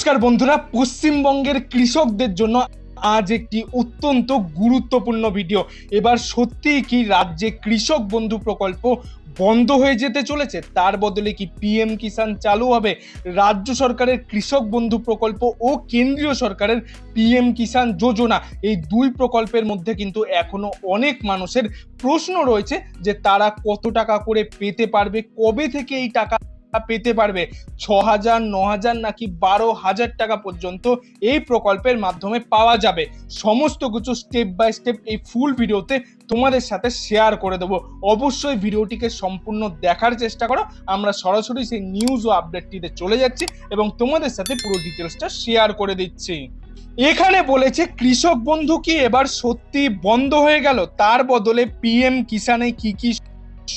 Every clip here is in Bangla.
নমস্কার বন্ধুরা, পশ্চিমবঙ্গের কৃষকদের জন্য আজ একটি অত্যন্ত গুরুত্বপূর্ণ ভিডিও। এবার সত্যি কি রাজ্যে কৃষক বন্ধু প্রকল্প বন্ধ হয়ে যেতে চলেছে? তার বদলে কি পিএম কিষাণ চালু হবে? রাজ্য সরকারের কৃষক বন্ধু প্রকল্প ও কেন্দ্রীয় সরকারের পিএম কিষাণ যোজনা, এই দুই প্রকল্পের মধ্যে কিন্তু এখনো অনেক মানুষের প্রশ্ন রয়েছে যে তারা কত টাকা করে পেতে পারবে, কবে থেকে এই টাকা পেতে পারবে। 6,000, 9,000 নাকি 12,000 টাকা পর্যন্ত এই প্রকল্পের মাধ্যমে পাওয়া যাবে। সমস্ত কিছু স্টেপ বাই স্টেপ এই ফুল ভিডিওতে তোমাদের সাথে শেয়ার করে দেবো। অবশ্যই ভিডিওটিকে সম্পূর্ণ দেখার চেষ্টা করো। আমরা সরাসরি সেই নিউজ ও আপডেটটিতে চলে যাচ্ছি এবং তোমাদের সাথে পুরো ডিটেলসটা শেয়ার করে দিচ্ছি। এখানে বলেছে কৃষক বন্ধু কি এবার সত্যি বন্ধ হয়ে গেল? তার বদলে পিএম কিষাণে কি কি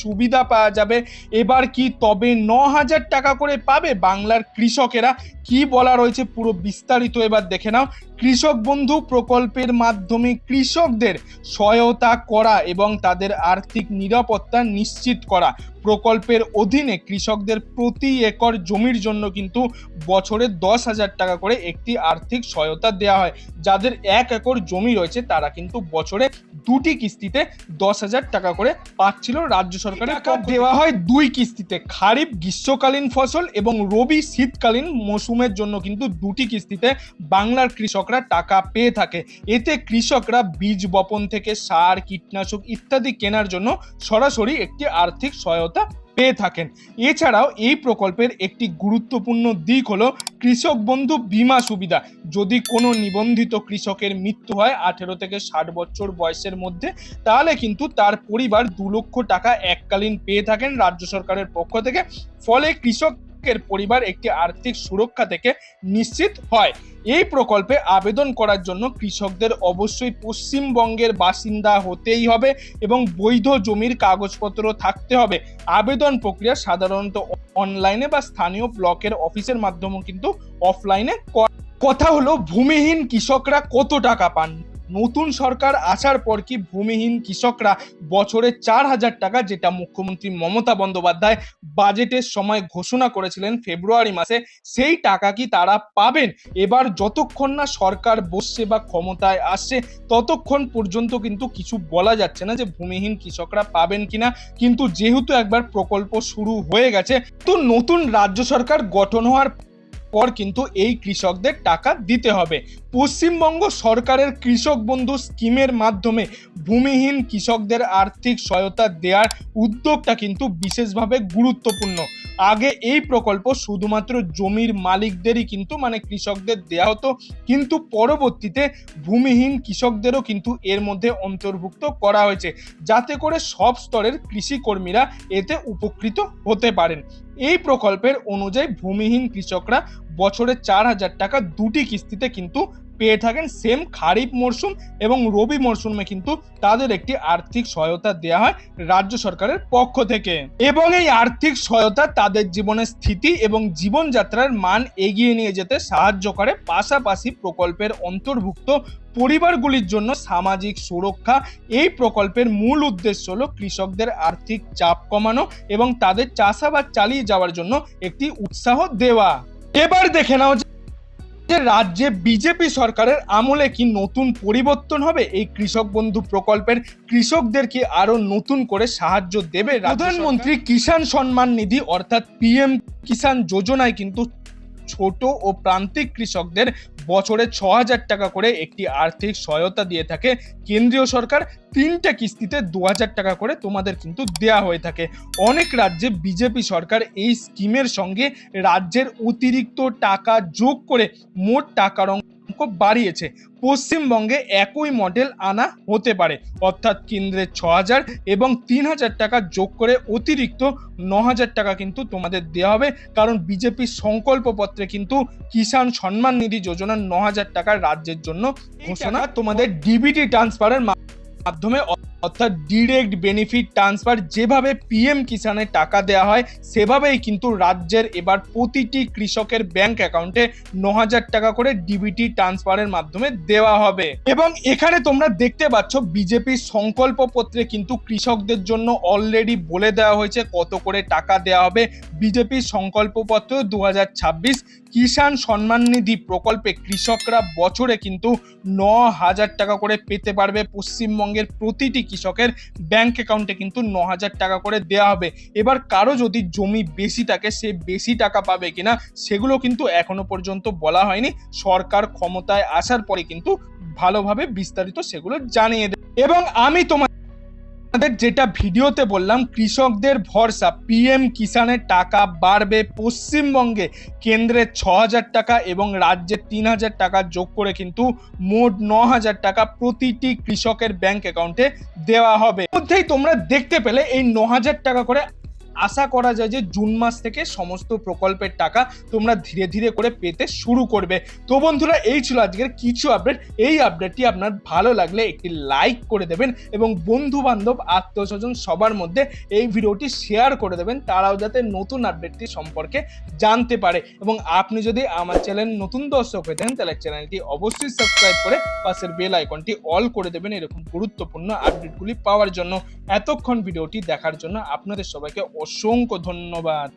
সুবিধা পাওয়া যাবে? এবার কি তবে 9,000 টাকা করে পাবে বাংলার কৃষকেরা? কি বলা রয়েছে পুরো বিস্তারিত এবার দেখে নাও। কৃষক বন্ধু প্রকল্পের মাধ্যমে কৃষকদের সহায়তা করা এবং তাদের আর্থিক নিরাপত্তা নিশ্চিত করা। প্রকল্পের অধীনে কৃষকদের প্রতি একর জমির জন্য কিন্তু বছরে 10,000 টাকা করে একটি আর্থিক সহায়তা দেওয়া হয়। যাদের 1 একর জমি রয়েছে তারা কিন্তু বছরে দুটি কিস্তিতে 10,000 টাকা করে পাচ্ছিল রাজ্য সরকারের। টাকা দেওয়া হয় দুই কিস্তিতে, খারিফ গ্রীষ্মকালীন ফসল এবং রবি শীতকালীন মৌসুমের জন্য কিন্তু দুটি কিস্তিতে বাংলার কৃষকরা টাকা পেয়ে থাকে। এতে কৃষকরা বীজ বপন থেকে সার, কীটনাশক ইত্যাদি কেনার জন্য সরাসরি একটি আর্থিক সহায়তা পেয়ে থাকেন। এছাড়াও এই প্রকল্পের একটি গুরুত্বপূর্ণ দিক হলো কৃষক বন্ধু বীমা সুবিধা। যদি কোনো নিবন্ধিত কৃষকের মৃত্যু হয় 18 থেকে 60 বছর বয়সের মধ্যে, তাহলে কিন্তু তার পরিবার 2 লক্ষ টাকা এককালীন পেয়ে থাকেন রাজ্য সরকারের পক্ষ থেকে। ফলে কৃষকের পরিবার একটি আর্থিক সুরক্ষা থেকে নিশ্চিত হয়। এই প্রকল্পে আবেদন করার জন্য কৃষকদের অবশ্যই পশ্চিমবঙ্গের বাসিন্দা হতেই হবে এবং বৈধ জমির কাগজপত্র থাকতে হবে। আবেদন প্রক্রিয়া সাধারণত অনলাইনে বা স্থানীয় ব্লকের অফিসের মাধ্যমে কিন্তু অফলাইনে। কথা হলো ভূমিহীন কৃষকরা কত টাকা পান? নতুন সরকার আসার পর কি ভূমিহীন কৃষকরা বছরে 4,000 টাকা, যেটা মুখ্যমন্ত্রী মমতা বন্দ্যোপাধ্যায় বাজেটের সময় ঘোষণা করেছিলেন ফেব্রুয়ারি মাসে, সেই টাকা কি তারা পাবেন? এবার যতক্ষণ না সরকার বসছে বা ক্ষমতায় আসছে ততক্ষণ পর্যন্ত কিন্তু কিছু বলা যাচ্ছে না যে ভূমিহীন কৃষকরা পাবেন কিনা। কিন্তু যেহেতু একবার প্রকল্প শুরু হয়ে গেছে, তো নতুন রাজ্য সরকার গঠন হওয়ার পর কিন্তু এই কৃষকদের টাকা দিতে হবে। পশ্চিমবঙ্গ সরকারের কৃষক বন্ধু স্কিমের মাধ্যমে ভূমিহীন কৃষকদের আর্থিক সহায়তা দেওয়ার উদ্যোগটা কিন্তু বিশেষভাবে গুরুত্বপূর্ণ। আগে এই প্রকল্প শুধুমাত্র জমির মালিকদেরই কিন্তু কৃষকদের দেওয়া হতো, কিন্তু পরবর্তীতে ভূমিহীন কৃষকদেরও কিন্তু এর মধ্যে অন্তর্ভুক্ত করা হয়েছে, যাতে করে সব স্তরের কৃষিকর্মীরা এতে উপকৃত হতে পারেন। এই প্রকল্পের অনুযায়ী ভূমিহীন কৃষকরা বছরে 4,000 টাকা দুটি কিস্তিতে কিন্তু পেয়ে থাকেন। সেম খারিফ মরশুম এবং রবি মরশুমে কিন্তু তাদের একটি আর্থিক সহায়তা দেওয়া হয় রাজ্য সরকারের পক্ষ থেকে, এবং এই আর্থিক সহায়তা তাদের জীবনের স্থিতি এবং জীবনযাত্রার মান এগিয়ে নিয়ে যেতে সাহায্য করে। পাশাপাশি প্রকল্পের অন্তর্ভুক্ত পরিবারগুলির জন্য সামাজিক সুরক্ষা। এই প্রকল্পের মূল উদ্দেশ্য হলো কৃষকদের আর্থিক চাপ কমানো এবং তাদের চাষাবাদ চালিয়ে যাওয়ার জন্য একটি উৎসাহ দেওয়া। এবার দেখে নাও যে রাজ্যে বিজেপি সরকারের আমলে কি নতুন পরিবর্তন হবে? এই কৃষক বন্ধু প্রকল্পের কৃষকদের কি আরো নতুন করে সাহায্য দেবে? প্রধানমন্ত্রী কিষাণ সম্মান নিধি অর্থাৎ পিএম কিষাণ যোজনায় কিন্তু ছোট ও প্রান্তিক কৃষকদের বছরে 6,000 টাকা করে একটি আর্থিক সহায়তা দিয়ে থাকে কেন্দ্রীয় সরকার। 3টে কিস্তিতে 2,000 টাকা করে তোমাদের কিন্তু দেয়া হয়ে থাকে। অনেক রাজ্যে বিজেপি সরকার এই স্কিমের সঙ্গে রাজ্যের অতিরিক্ত টাকা যোগ করে মোট টাকার অঙ্ক বাড়িয়েছে। পশ্চিমবঙ্গে একই মডেল আনা হতে পারে, অর্থাৎ কেন্দ্রের 6,000 এবং 3,000 টাকা যোগ করে অতিরিক্ত 9,000 টাকা কিন্তু তোমাদের দেওয়া হবে। কারণ বিজেপির সংকল্প পত্রে কিন্তু কিষাণ সম্মান নিধি যোজনা 9,000 টাকা রাজ্যের জন্য ঘোষণা। তোমাদের ডিবিটি ট্রান্সফারের মাধ্যমে, অর্থাৎ ডিরেক্ট বেনিফিট ট্রান্সফার, যেভাবে পিএম কিষাণে টাকা দেওয়া হয় সেভাবেই কিন্তু রাজ্যের এবার প্রতিটি কৃষকের ব্যাংক অ্যাকাউন্টে 9,000 টাকা করে ডিবিটি ট্রান্সফারের মাধ্যমে দেওয়া হবে। এবং এখানে তোমরা দেখতে পাচ্ছ বিজেপির সংকল্প পত্রে কিন্তু কৃষকদের জন্য অলরেডি বলে দেওয়া হয়েছে কত করে টাকা দেওয়া হবে। বিজেপির সংকল্প পত্র 2026 কিষাণ সম্মান নিধি প্রকল্পে কৃষকরা বছরে কিন্তু 9,000 টাকা করে পেতে পারবে। পশ্চিমবঙ্গের প্রতিটি কৃষকের ব্যাংক অ্যাকাউন্টে কিন্তু 9,000 টাকা করে দেওয়া হবে। এবার কারো যদি জমি বেশি থাকে সে বেশি টাকা পাবে কিনা সেগুলো কিন্তু এখনো পর্যন্ত বলা হয়নি। সরকার ক্ষমতায় আসার পরে কিন্তু ভালোভাবে বিস্তারিত সেগুলো জানিয়ে দেবে। এবং আমি তোমাদের যেটা ভিডিওতে বললাম, কৃষকদের ভরসা, পিএম কিষাণের টাকা বাড়বে। পশ্চিমবঙ্গে কেন্দ্রের 6,000 টাকা এবং রাজ্যের 3,000 টাকা যোগ করে কিন্তু মোট 9,000 টাকা প্রতিটি কৃষকের ব্যাংক অ্যাকাউন্টে দেওয়া হবে। মধ্যেই তোমরা দেখতে পেলে এই 9,000 টাকা করে আশা করা যায় যে জুন মাস থেকে সমস্ত প্রকল্পের টাকা তোমরা ধীরে ধীরে করে পেতে শুরু করবে। তো বন্ধুরা, এই ছিল আজকের কিছু আপডেট। এই আপডেটটি আপনার ভালো লাগলে একটি লাইক করে দেবেন এবং বন্ধু বান্ধব আত্মীয়স্বজন সবার মধ্যে এই ভিডিওটি শেয়ার করে দেবেন, তারাও যাতে নতুন আপডেটটি সম্পর্কে জানতে পারে। এবং আপনি যদি আমার চ্যানেল নতুন দর্শক হয়ে থাকেন তাহলে চ্যানেলটি অবশ্যই সাবস্ক্রাইব করে পাশের বেল আইকনটি অল করে দেবেন এরকম গুরুত্বপূর্ণ আপডেটগুলি পাওয়ার জন্য। এতক্ষণ ভিডিওটি দেখার জন্য আপনাদের সবাইকে অসংখ্য ধন্যবাদ।